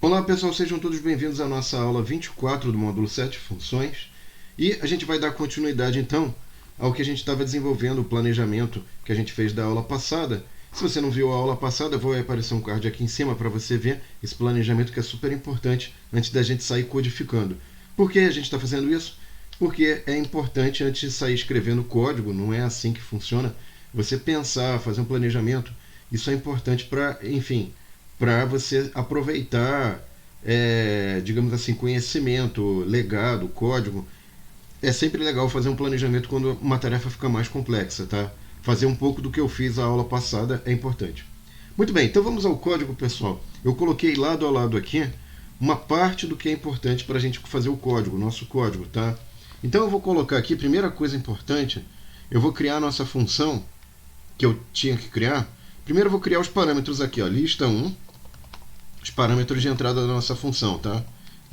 Olá pessoal, sejam todos bem-vindos à nossa aula 24 do módulo 7, Funções. E a gente vai dar continuidade então ao que a gente estava desenvolvendo, o planejamento que a gente fez da aula passada. Se você não viu a aula passada, vai aparecer um card aqui em cima para você ver esse planejamento que é super importante antes da gente sair codificando. Por que a gente está fazendo isso? Porque é importante antes de sair escrevendo código, não é assim que funciona. Você pensar, fazer um planejamento, isso é importante para, enfim, para você aproveitar, digamos assim, conhecimento, legado, código. É sempre legal fazer um planejamento quando uma tarefa fica mais complexa, tá? Fazer um pouco do que eu fiz a aula passada é importante. Muito bem, então vamos ao código, pessoal. Eu coloquei lado a lado aqui uma parte do que é importante para a gente fazer o código, o nosso código, tá? Então eu vou colocar aqui, primeira coisa importante, eu vou criar a nossa função que eu tinha que criar. Primeiro eu vou criar os parâmetros aqui, ó, lista 1, os parâmetros de entrada da nossa função, tá?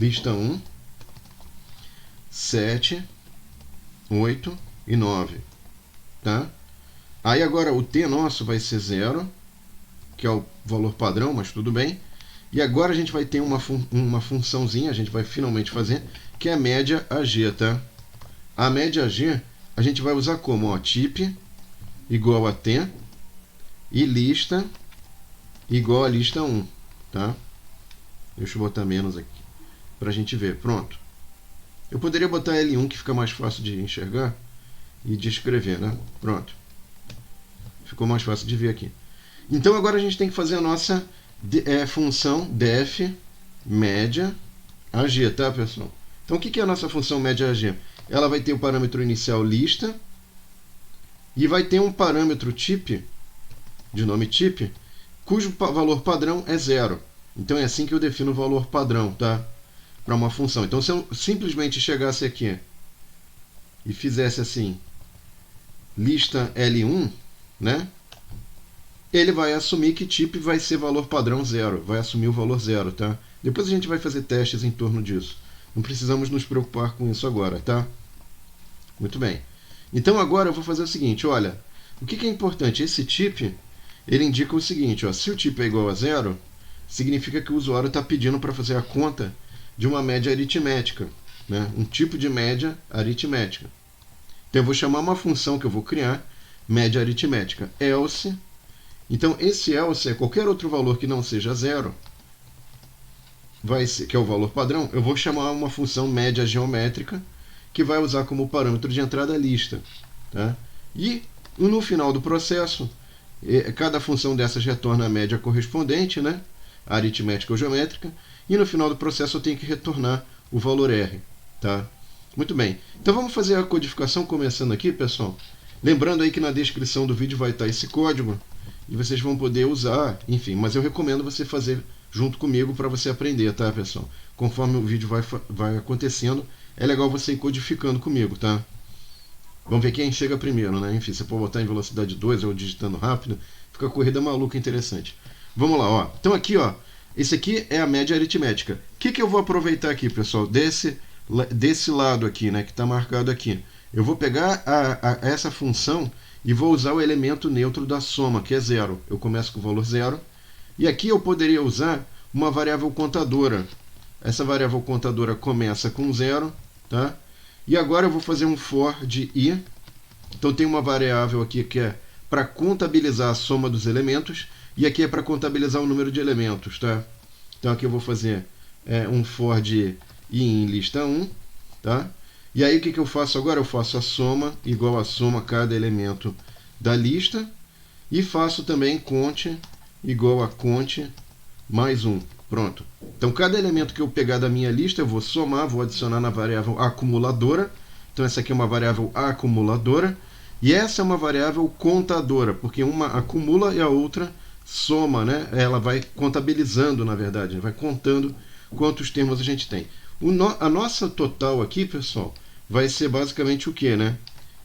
Lista 1, 7, 8 e 9, tá? Aí agora o t nosso vai ser 0, que é o valor padrão, mas tudo bem. E agora a gente vai ter uma funçãozinha, a gente vai finalmente fazer, que é a média AG, tá? A média AG a gente vai usar como? Ó, type igual a t e lista igual a lista 1, tá? Deixa eu botar menos aqui para a gente ver. Pronto. Eu poderia botar L1 que fica mais fácil de enxergar e de escrever, né? Pronto. Ficou mais fácil de ver aqui. Então agora a gente tem que fazer a nossa função def média AG, tá, pessoal? Então o que é a nossa função média AG? Ela vai ter o parâmetro inicial lista e vai ter um parâmetro type, de nome type, cujo valor padrão é 0. Então é assim que eu defino o valor padrão, tá? Para uma função. Então se eu simplesmente chegasse aqui e fizesse assim, lista L1, né? Ele vai assumir que type vai ser valor padrão 0, vai assumir o valor 0, tá? Depois a gente vai fazer testes em torno disso. Não precisamos nos preocupar com isso agora, tá? Muito bem. Então agora eu vou fazer o seguinte, olha, o que é importante? Esse type, ele indica o seguinte, ó, se o type é igual a 0, significa que o usuário está pedindo para fazer a conta de uma média aritmética, né? Um tipo de média aritmética. Então eu vou chamar uma função que eu vou criar, média aritmética, else. Então esse else é qualquer outro valor que não seja 0, que é o valor padrão, eu vou chamar uma função média geométrica, que vai usar como parâmetro de entrada a lista, tá? E no final do processo, cada função dessas retorna a média correspondente, né? A aritmética ou geométrica, e no final do processo eu tenho que retornar o valor R, tá? Muito bem. Então vamos fazer a codificação começando aqui, pessoal. Lembrando aí que na descrição do vídeo vai estar esse código e vocês vão poder usar, enfim, mas eu recomendo você fazer junto comigo para você aprender, tá, pessoal? Conforme o vídeo vai acontecendo, é legal você ir codificando comigo, tá? Vamos ver quem chega primeiro, né? Enfim, você pode botar em velocidade 2 ou digitando rápido, fica a corrida maluca interessante. Vamos lá, ó. Então aqui, ó, esse aqui é a média aritmética. O que eu vou aproveitar aqui, pessoal? Desse lado aqui, né, que está marcado aqui. Eu vou pegar essa função e vou usar o elemento neutro da soma, que é 0. Eu começo com o valor 0. E aqui eu poderia usar uma variável contadora. Essa variável contadora começa com 0, tá? E agora eu vou fazer um for de i. Então tem uma variável aqui que é para contabilizar a soma dos elementos, e aqui é para contabilizar o número de elementos, tá? Então aqui eu vou fazer um for de i em lista 1, tá? E aí o que eu faço agora? Eu faço a soma igual a soma cada elemento da lista, e faço também cont igual a cont mais 1. Pronto. Então cada elemento que eu pegar da minha lista eu vou somar, vou adicionar na variável acumuladora. Então essa aqui é uma variável acumuladora, e essa é uma variável contadora, porque uma acumula e a outra soma, né? Ela vai contabilizando, na verdade, vai contando quantos termos a gente tem. A nossa total aqui, pessoal, vai ser basicamente o que, né?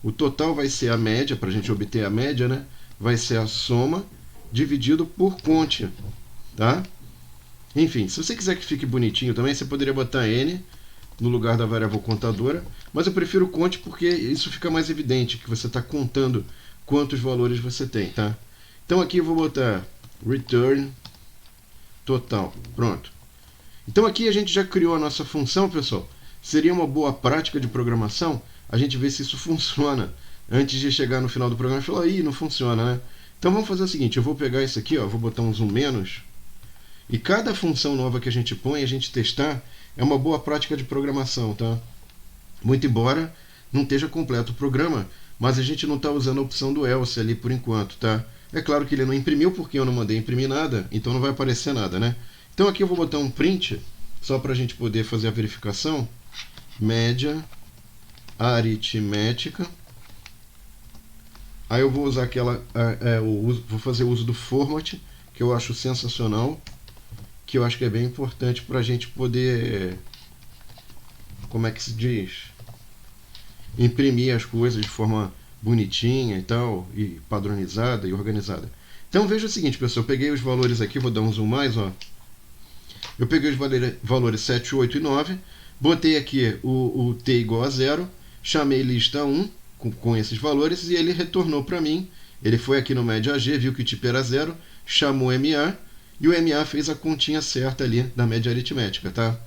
O total vai ser a média, para a gente obter a média, né? Vai ser a soma dividido por cont, tá? Enfim, se você quiser que fique bonitinho também, você poderia botar n no lugar da variável contadora, mas eu prefiro cont porque isso fica mais evidente, que você está contando quantos valores você tem, tá? Então aqui eu vou botar return total, pronto. Então aqui a gente já criou a nossa função, pessoal. Seria uma boa prática de programação a gente ver se isso funciona antes de chegar no final do programa e falar, ih, não funciona, né? Então vamos fazer o seguinte, eu vou pegar isso aqui, ó, vou botar um zoom menos, e cada função nova que a gente põe, a gente testar, é uma boa prática de programação, tá? Muito embora não esteja completo o programa, mas a gente não está usando a opção do else ali por enquanto, tá? É claro que ele não imprimiu porque eu não mandei imprimir nada, então não vai aparecer nada, né? Então aqui eu vou botar um print, só para a gente poder fazer a verificação. Média aritmética. Aí eu vou usar aquela, vou fazer uso do format, que eu acho sensacional, que eu acho que é bem importante para a gente poder, como é que se diz, imprimir as coisas de forma bonitinha e tal, e padronizada e organizada. Então veja o seguinte, pessoal, eu peguei os valores aqui, vou dar um zoom mais, ó. Eu peguei os valores 7, 8 e 9, botei aqui o t igual a 0, chamei lista 1 com esses valores e ele retornou para mim. Ele foi aqui no média-g, viu que o tipo era 0, chamou MA e o MA fez a continha certa ali da média aritmética, tá?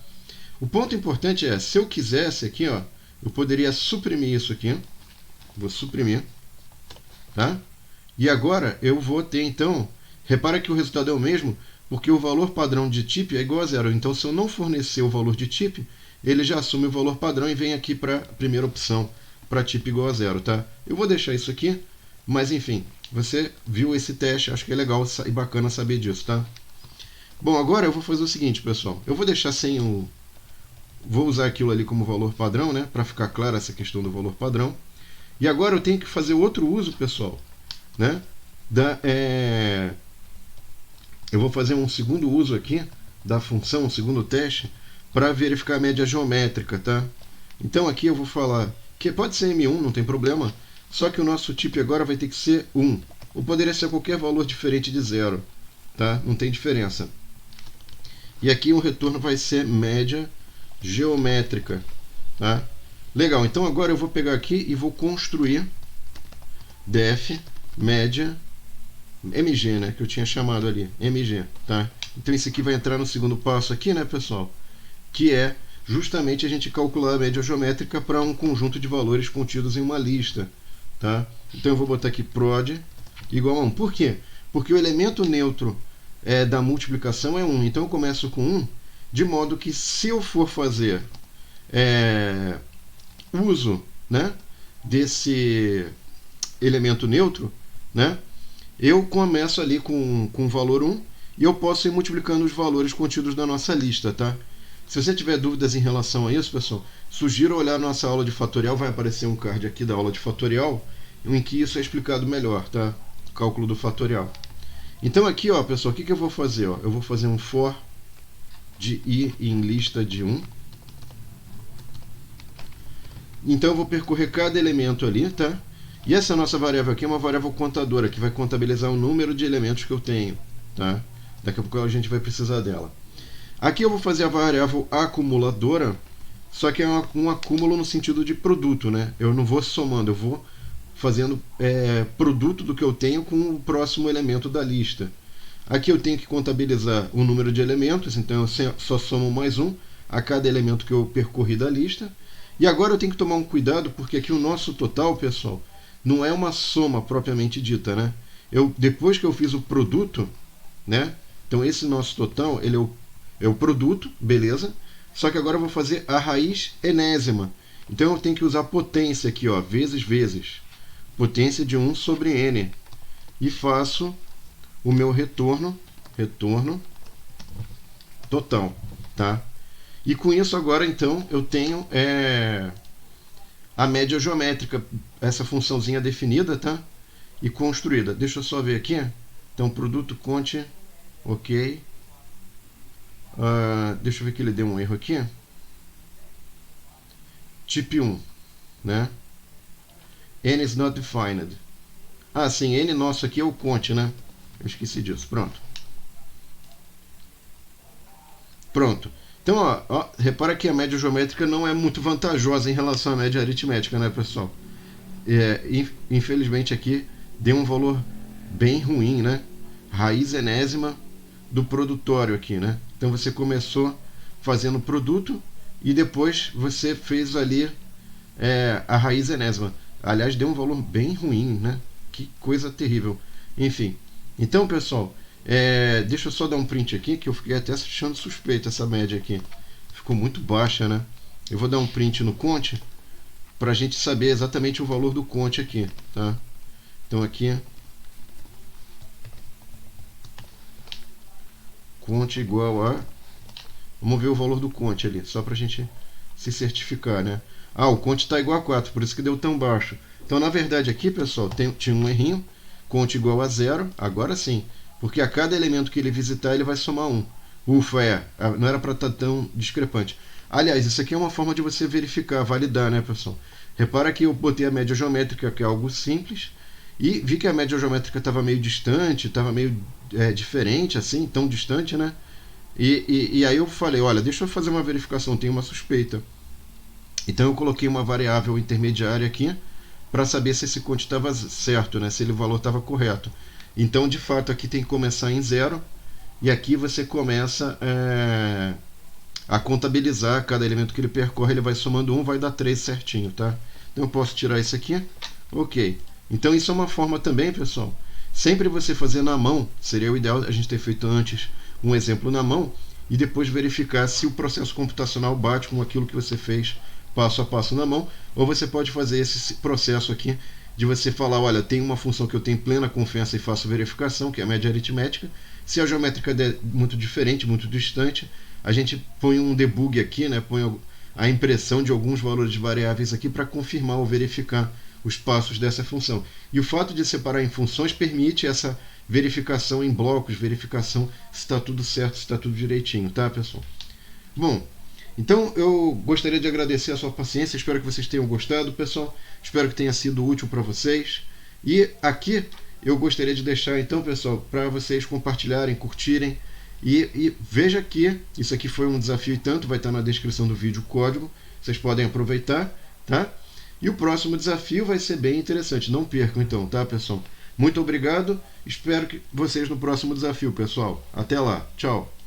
O ponto importante é, se eu quisesse aqui, ó, eu poderia suprimir isso aqui. Vou suprimir, tá? E agora eu vou ter, então, repara que o resultado é o mesmo, porque o valor padrão de type é igual a 0. Então, se eu não fornecer o valor de type, ele já assume o valor padrão e vem aqui para a primeira opção, para type igual a 0, tá? Eu vou deixar isso aqui, mas enfim, você viu esse teste, acho que é legal e bacana saber disso, tá? Bom, agora eu vou fazer o seguinte, pessoal. Eu vou deixar sem o... Vou usar aquilo ali como valor padrão, né? Para ficar clara essa questão do valor padrão. E agora eu tenho que fazer outro uso, pessoal, né? Eu vou fazer um segundo uso aqui da função, um segundo teste, para verificar a média geométrica, tá? Então aqui eu vou falar que pode ser M1, não tem problema, só que o nosso tipo agora vai ter que ser 1, ou poderia ser qualquer valor diferente de 0, tá? Não tem diferença. E aqui o retorno vai ser média geométrica, tá? Legal, então agora eu vou pegar aqui e vou construir def média MG, né, que eu tinha chamado ali, MG, tá? Então isso aqui vai entrar no segundo passo aqui, né, pessoal? Que é justamente a gente calcular a média geométrica para um conjunto de valores contidos em uma lista, tá? Então eu vou botar aqui prod igual a 1. Por quê? Porque o elemento neutro da multiplicação é 1. Então eu começo com 1, de modo que se eu for fazer uso, né, desse elemento neutro, né, eu começo ali com o valor 1 e eu posso ir multiplicando os valores contidos na nossa lista, tá? Se você tiver dúvidas em relação a isso, pessoal, sugiro olhar a nossa aula de fatorial, vai aparecer um card aqui da aula de fatorial, em que isso é explicado melhor, tá? Cálculo do fatorial. Então aqui, ó, pessoal, o que eu vou fazer? Ó? Eu vou fazer um for de i em lista de 1. Então eu vou percorrer cada elemento ali, tá? E essa nossa variável aqui é uma variável contadora, que vai contabilizar o número de elementos que eu tenho, tá? Daqui a pouco a gente vai precisar dela. Aqui eu vou fazer a variável acumuladora, só que é um acúmulo no sentido de produto, né? Eu não vou somando, eu vou fazendo produto do que eu tenho com o próximo elemento da lista. Aqui eu tenho que contabilizar o número de elementos, então eu só somo mais um a cada elemento que eu percorri da lista. E agora eu tenho que tomar um cuidado, porque aqui o nosso total, pessoal, não é uma soma propriamente dita, né? Depois que eu fiz o produto, né? Então esse nosso total, ele é o produto, beleza? Só que agora eu vou fazer a raiz enésima. Então eu tenho que usar potência aqui, ó, vezes. Potência de 1 sobre n. E faço o meu retorno total, tá? E com isso agora, então, eu tenho a média geométrica, essa funçãozinha definida, tá? E construída. Deixa eu só ver aqui. Então, produto conte, ok. Deixa eu ver que ele deu um erro aqui. Type 1, né? N is not defined. Sim, N nosso aqui é o conte, né? Eu esqueci disso. Pronto. Então, ó, repara que a média geométrica não é muito vantajosa em relação à média aritmética, né, pessoal? Infelizmente aqui deu um valor bem ruim, né? Raiz enésima do produtório aqui, né? Então você começou fazendo o produto e depois você fez ali a raiz enésima. Aliás, deu um valor bem ruim, né? Que coisa terrível. Enfim, então pessoal, deixa eu só dar um print aqui, que eu fiquei até achando suspeito essa média aqui. Ficou muito baixa, né? Eu vou dar um print no Conte para a gente saber exatamente o valor do Conte aqui, tá? Então aqui, Conte igual a... Vamos ver o valor do Conte ali, só para a gente se certificar, né? Ah, o Conte está igual a 4, por isso que deu tão baixo. Então, na verdade, aqui, pessoal, tinha um errinho. Conte igual a 0, agora sim. Porque a cada elemento que ele visitar, ele vai somar 1. Ufa, não era para estar tão discrepante. Aliás, isso aqui é uma forma de você verificar, validar, né, pessoal? Repara que eu botei a média geométrica, que é algo simples, e vi que a média geométrica estava meio distante, estava meio diferente, assim, tão distante, né? E aí eu falei, olha, deixa eu fazer uma verificação, tenho uma suspeita. Então eu coloquei uma variável intermediária aqui para saber se esse conte estava certo, né? Se o valor estava correto. Então, de fato, aqui tem que começar em 0 e aqui você começa a contabilizar cada elemento que ele percorre, ele vai somando 1, vai dar 3 certinho, tá? Então eu posso tirar isso aqui. Ok. Então isso é uma forma também, pessoal. Sempre você fazer na mão, seria o ideal a gente ter feito antes um exemplo na mão e depois verificar se o processo computacional bate com aquilo que você fez passo a passo na mão, ou você pode fazer esse processo aqui de você falar, olha, tem uma função que eu tenho plena confiança e faço verificação, que é a média aritmética. Se a geométrica é muito diferente, muito distante, a gente põe um debug aqui, né, põe a impressão de alguns valores variáveis aqui para confirmar ou verificar os passos dessa função. E o fato de separar em funções permite essa verificação em blocos, verificação se está tudo certo, se está tudo direitinho, tá, pessoal? Bom, então eu gostaria de agradecer a sua paciência, espero que vocês tenham gostado, pessoal, espero que tenha sido útil para vocês. E aqui eu gostaria de deixar então, pessoal, para vocês compartilharem, curtirem, e veja que isso aqui foi um desafio e tanto, vai estar na descrição do vídeo o código, vocês podem aproveitar, tá? E o próximo desafio vai ser bem interessante, não percam então, tá, pessoal? Muito obrigado, espero que vocês no próximo desafio, pessoal. Até lá, tchau!